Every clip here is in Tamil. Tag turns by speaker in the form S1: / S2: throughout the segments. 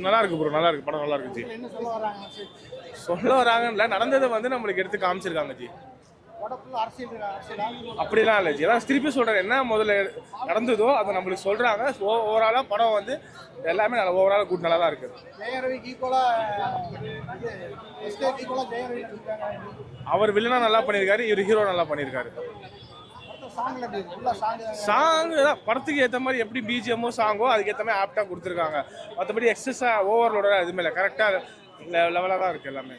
S1: நல்லா இருக்கு ப்ரோ, நல்லா இருக்கு, படம் நல்லா இருக்கு ஜி.
S2: என்ன சொல்ல வராங்க?
S1: சொல்ல வராங்கன்னு நடந்ததை வந்து நம்மளுக்கு எடுத்து காமிச்சிருக்காங்க ஜி.
S2: படத்துல அரசியலா?
S1: அப்படிலாம் இல்லை ஜி, அதான் திருப்பி சொல்கிறேன், என்ன முதல்ல நடந்ததோ அதை நம்மளுக்கு சொல்கிறாங்க. ஓவராலாக படம் வந்து எல்லாமே நல்லா, ஓவராலாக கூட்டு நல்லா தான் இருக்குது.
S2: ஜெயரவிக்கு ஈக்குவலா எஸ்கேக்கு ஈக்குவலா ஜெயரவி நடிச்சிருக்காங்க.
S1: அவர் வில்லனா நல்லா பண்ணியிருக்காரு, இவர் ஹீரோ நல்லா பண்ணியிருக்காரு. சாங் தான் படத்துக்கு ஏற்ற மாதிரி எப்படி பிஜிஎம்மோ சாங்கோ அதுக்கேற்ற மாதிரி ஆப்டாக கொடுத்துருக்காங்க. மற்றபடி எக்ஸஸாக ஓவர்லோட எதுவுமே இல்லை, கரெக்டாக லெவலாக தான் இருக்குது எல்லாமே.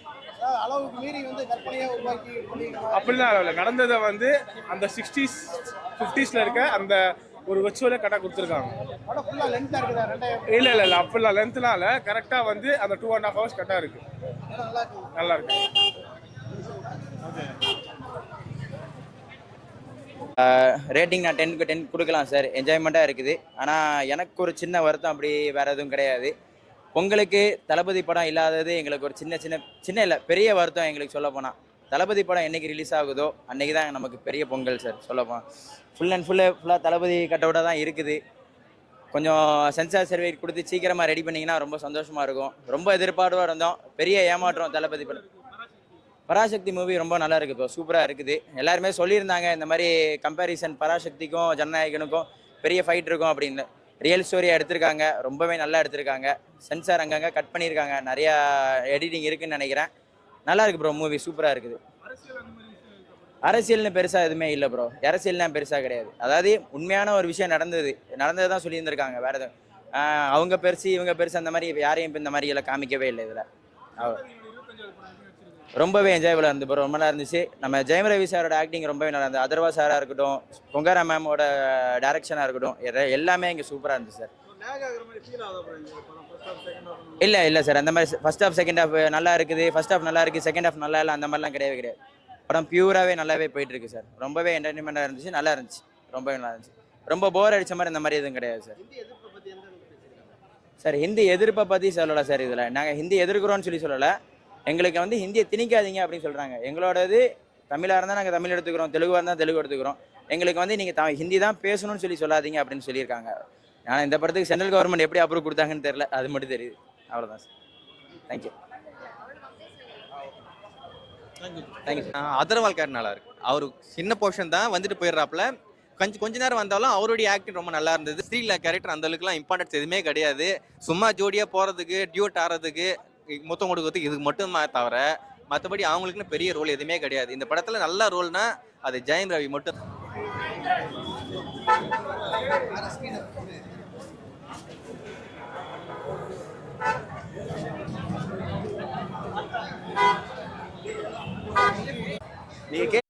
S2: அளவுக்கு மீறி வந்து கற்பனையை உருவாக்கி
S1: அப்படிலாம் இல்லை, நடந்ததை வந்து அந்த 60s 50ஸ்ல இருக்க அந்த ஒரு விர்ச்சுவலே கரெக்டாக கொடுத்துருக்காங்க. இல்லை இல்லை இல்லை, அப்படிலாம் லென்த்னால கரெக்டாக வந்து அந்த 2.5 hours கரெக்டாக இருக்கு, நல்லா இருக்கு.
S3: ரேட்டிங் நான் 10க்கு 10 கொடுக்கலாம் சார், என்ஜாய்மெண்ட்டாக இருக்குது. ஆனால் எனக்கு ஒரு சின்ன வருத்தம், அப்படி வேறு எதுவும் கிடையாது. பொங்கலுக்கு தளபதி படம் இல்லாதது எங்களுக்கு ஒரு சின்ன இல்லை பெரிய வருத்தம். எங்களுக்கு சொல்லப்போனால் தளபதி படம் என்றைக்கு ரிலீஸ் ஆகுதோ அன்றைக்கி தான் நமக்கு பெரிய பொங்கல் சார். சொல்லப்போனால் ஃபுல்லாக தளபதி கட்டவுட்டாக தான் இருக்குது. கொஞ்சம் சென்சார் சர்டிஃபிகேட் கொடுத்து சீக்கிரமாக ரெடி பண்ணிங்கன்னா ரொம்ப சந்தோஷமாக இருக்கும். ரொம்ப எதிர்பார்ப்பாக இருந்தோம், பெரிய ஏமாற்றம் தளபதி படம். பராசக்தி மூவி ரொம்ப நல்லா இருக்குது இப்போ, சூப்பராக இருக்குது. எல்லாருமே சொல்லியிருந்தாங்க இந்த மாதிரி கம்பேரிசன் பராசக்திக்கும் ஜனநாயகனுக்கும் பெரிய ஃபைட் இருக்கும் அப்படின்னு. ரியல் ஸ்டோரியாக எடுத்திருக்காங்க, ரொம்பவே நல்லா எடுத்திருக்காங்க. சென்சார் அங்கங்கே கட் பண்ணியிருக்காங்க, நிறையா எடிட்டிங் இருக்குதுன்னு நினைக்கிறேன். நல்லா இருக்குது ப்ரோ, மூவி சூப்பராக இருக்குது. அரசியல்னு பெருசாக எதுவுமே இல்லை ப்ரோ, அரசியல்லாம் பெருசாக கிடையாது. அதாவது உண்மையான ஒரு விஷயம் நடந்தது தான் சொல்லியிருந்திருக்காங்க. வேறு எதுவும் அவங்க பெருசு இவங்க பெருசு அந்த மாதிரி யாரையும் இப்போ இந்த மாதிரி எல்லாம் காமிக்கவே இல்லை இதில். ரொம்பவே என்ஜாயபுளாக இருந்து ப்ரோ, ரொம்ப நல்லா இருந்துச்சு. நம்ம ஜெயம் ரவி சாரோட ஆக்டிங் ரொம்பவே நல்லா இருந்தது. அதர்வா சாராக இருக்கட்டும், பொங்காரா மேமோட டைரக்ஷனாக இருக்கட்டும், எல்லாமே இங்கே சூப்பராக இருந்துச்சு சார். இல்லை சார், அந்த மாதிரி ஃபர்ஸ்ட் ஹாஃப் செகண்ட் ஹாஃப் நல்லா இருக்குது, ஃபர்ஸ்ட் ஹாஃப் நல்லா இருக்குது, செகண்ட் ஹாஃப் நல்லா இல்லை, அந்த மாதிரிலாம் கிடையாது. படம் பியூராகவே நல்லாவே போயிட்டுருக்கு சார். ரொம்பவே என்டர்டைன்மெண்ட்டாக இருந்துச்சு, நல்லா இருந்துச்சு, ரொம்பவே நல்லா இருந்துச்சு. ரொம்ப போர் அடித்த மாதிரி இந்த மாதிரி எதுவும் கிடையாது சார். சார் ஹிந்தி எதிர்ப்பை பற்றி சொல்லலை சார். இதில் நாங்கள் ஹிந்தி எதிர்க்கிறோன்னு சொல்லலை, எங்களுக்கு வந்து ஹிந்தியை திணிக்காதீங்க அப்படின்னு சொல்கிறாங்க. எங்களோடது தமிழாக இருந்தால் நாங்கள் தமிழ் எடுத்துக்கிறோம், தெலுங்காக இருந்தால் தெலுங்கு எடுத்துக்கிறோம். எங்களுக்கு வந்து நீங்கள் ஹிந்தி தான் பேசணும்னு சொல்லாதீங்க அப்படின்னு சொல்லியிருக்காங்க. ஆனால் இந்த படத்துக்கு சென்ட்ரல் கவர்மெண்ட் எப்படி அப்ரூவ் கொடுத்தாங்கன்னு தெரியல, அது மட்டும் தெரியுது. அவ்வளோதான் சார். தேங்க்யூ.
S4: அதர்வால் கேரக்டர் நல்லா இருக்கு. அவர் சின்ன போர்ஷன் தான் வந்துட்டு போயிடுறாப்புல, கொஞ்ச நேரம் வந்தாலும் அவருடைய ஆக்டிங் ரொம்ப நல்லா இருந்தது. ஸ்ரீல கேரக்டர் அந்த அளவுக்குலாம் இம்பார்ட்டன்ஸ் எதுவுமே கிடையாது. சும்மா ஜோடியாக போகிறதுக்கு, டியூட் ஆடுறதுக்கு, மொத்தம் கொடுக்கறதுக்கு இதுக்கு மட்டும் தவிர மற்றபடி அவங்களுக்குன்னு பெரிய ரோல் எதுவுமே கிடையாது. இந்த படத்தில் நல்ல ரோல்னா அது ஜெயம் ரவி மட்டும். நீங்க